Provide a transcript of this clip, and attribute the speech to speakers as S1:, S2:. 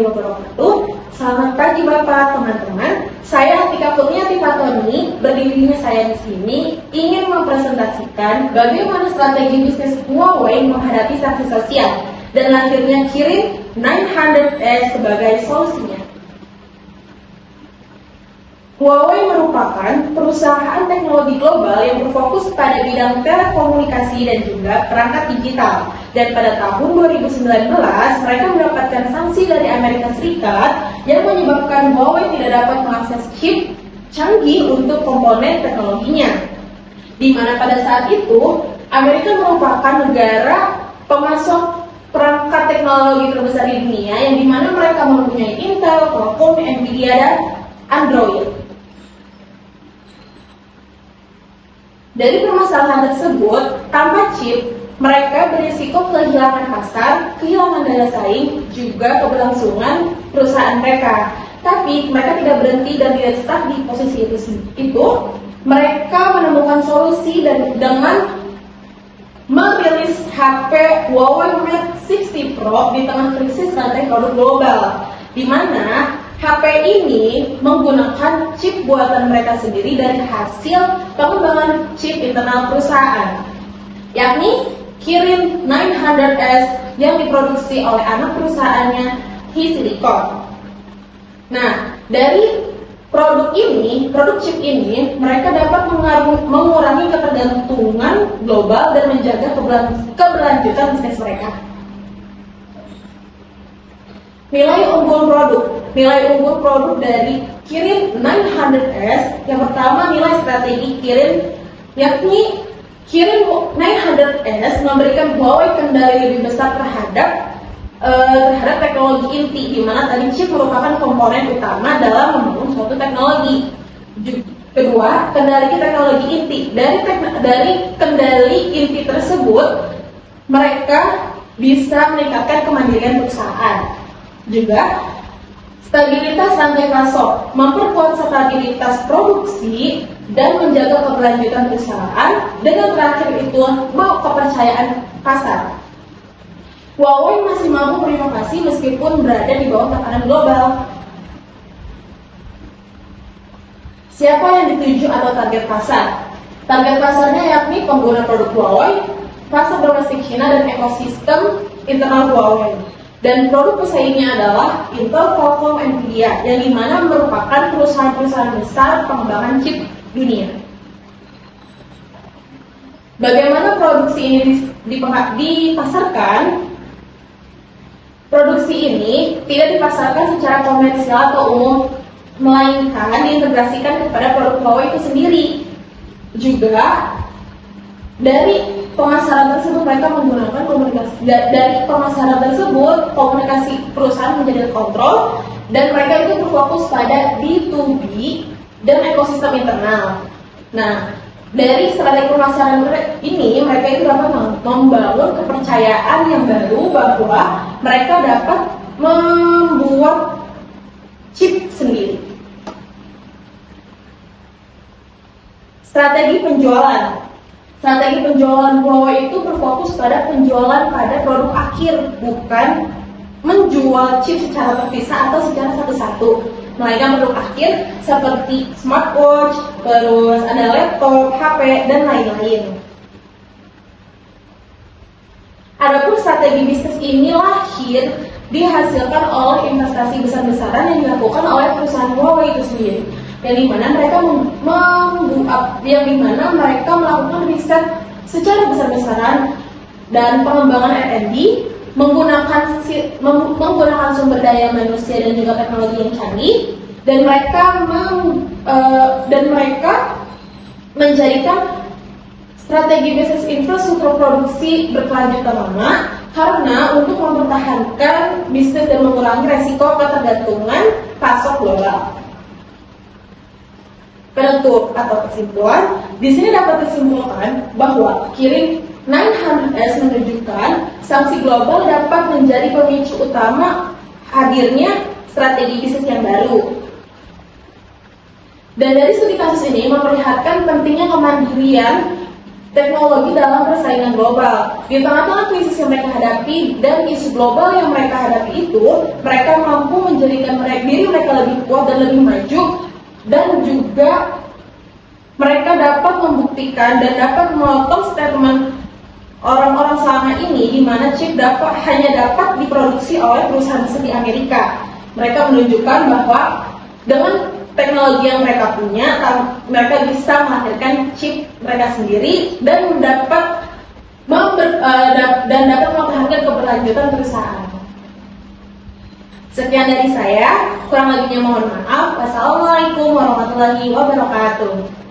S1: warahmatullahi wabarakatuh. Selamat pagi Bapak, teman-teman. Saya Atika Kurniati Fatoni, berdirinya saya di sini ingin mempresentasikan bagaimana strategi bisnis Huawei menghadapi sanksi sosial dan lahirnya Kirin 900S sebagai solusinya. Huawei merupakan perusahaan teknologi global yang berfokus pada bidang telekomunikasi dan juga perangkat digital. Dan pada tahun 2019, mereka mendapatkan sanksi dari Amerika Serikat yang menyebabkan Huawei tidak dapat mengakses chip canggih untuk komponen teknologinya. Di mana pada saat itu, Amerika merupakan negara pemasok perangkat teknologi terbesar di dunia, yang dimana mereka mempunyai Intel, Qualcomm, Nvidia, dan Android. Dari permasalahan tersebut, tanpa chip, mereka berisiko kehilangan pasar, kehilangan daya saing, juga keberlangsungan perusahaan mereka. Tapi mereka tidak berhenti dan tidak stuck di posisi itu. Mereka menemukan solusi dan dengan merilis HP Huawei Mate 60 Pro di tengah krisis rantai produk global, di mana HP ini menggunakan chip buatan mereka sendiri dari hasil pengembangan chip internal perusahaan, yakni Kirin 900S yang diproduksi oleh anak perusahaannya HiSilicon. Nah, dari produk chip ini, mereka dapat mengurangi ketergantungan global dan menjaga keberlanjutan bisnis mereka. Nilai unggul produk dari Kirin 900S, yang pertama nilai strategi Kirin, yakni Kirin 900S memberikan Huawei kendali lebih besar terhadap teknologi inti, di mana tadi chip merupakan komponen utama dalam membangun suatu teknologi. Kedua, kendali teknologi inti. Dari kendali inti tersebut, mereka bisa meningkatkan kemandirian perusahaan. Juga stabilitas rantai pasok, memperkuat stabilitas produksi dan menjaga keberlanjutan perusahaan. Dengan terakhir itu kepercayaan pasar. Huawei masih mampu berinovasi meskipun berada di bawah tekanan global. Siapa yang dituju atau target pasar? Target pasarnya yakni pengguna produk Huawei, pasar domestik Cina, dan ekosistem internal Huawei. Dan produk pesaingnya adalah Intel, Qualcomm, Nvidia, yang dimana merupakan perusahaan-perusahaan besar pengembangan chip dunia. Bagaimana produksi ini dipasarkan? Produksi ini tidak dipasarkan secara komersial atau umum, melainkan diintegrasikan kepada produk Huawei itu sendiri. Juga dari pemasaran tersebut mereka menggunakan komunikasi perusahaan menjadi kontrol, dan mereka itu berfokus pada B2B dan ekosistem internal. Nah, dari strategi pemasaran ini mereka itu dapat membangun kepercayaan yang baru bahwa mereka dapat membuat chip sendiri. Strategi penjualan Huawei itu berfokus pada penjualan pada produk akhir, bukan menjual chip secara terpisah atau secara satu-satu, melainkan produk akhir seperti smartwatch, terus ada laptop, HP, dan lain-lain. Adapun strategi bisnis ini lahir dihasilkan oleh investasi besar-besaran yang dilakukan oleh perusahaan Huawei itu sendiri, yang dimana mereka melakukan riset secara besar-besaran dan pengembangan R&D menggunakan sumber daya manusia dan juga teknologi yang canggih, dan mereka menjadikan strategi bisnis infrastruktur produksi berkelanjutan lama karena untuk mempertahankan bisnis dan mengurangi resiko ketergantungan pasok global. Penutup atau kesimpulan, di sini dapat disimpulkan bahwa Kirin 900S menunjukkan sanksi global dapat menjadi pemicu utama hadirnya strategi bisnis yang baru. Dan dari studi kasus ini memperlihatkan pentingnya kemandirian teknologi dalam persaingan global. Di tengah-tengah krisis yang mereka hadapi dan isu global yang mereka hadapi itu, mereka mampu menjadikan diri mereka lebih kuat dan lebih maju, dan juga mereka dapat membuktikan dan dapat memotong statement orang-orang selama ini di mana chip hanya dapat diproduksi oleh perusahaan besar di Amerika. Mereka menunjukkan bahwa dengan teknologi yang mereka punya, mereka bisa menghasilkan chip mereka sendiri dan dapat mempertahankan keberlanjutan perusahaan. Sekian dari saya, kurang lebihnya mohon maaf. Wassalamualaikum warahmatullahi wabarakatuh.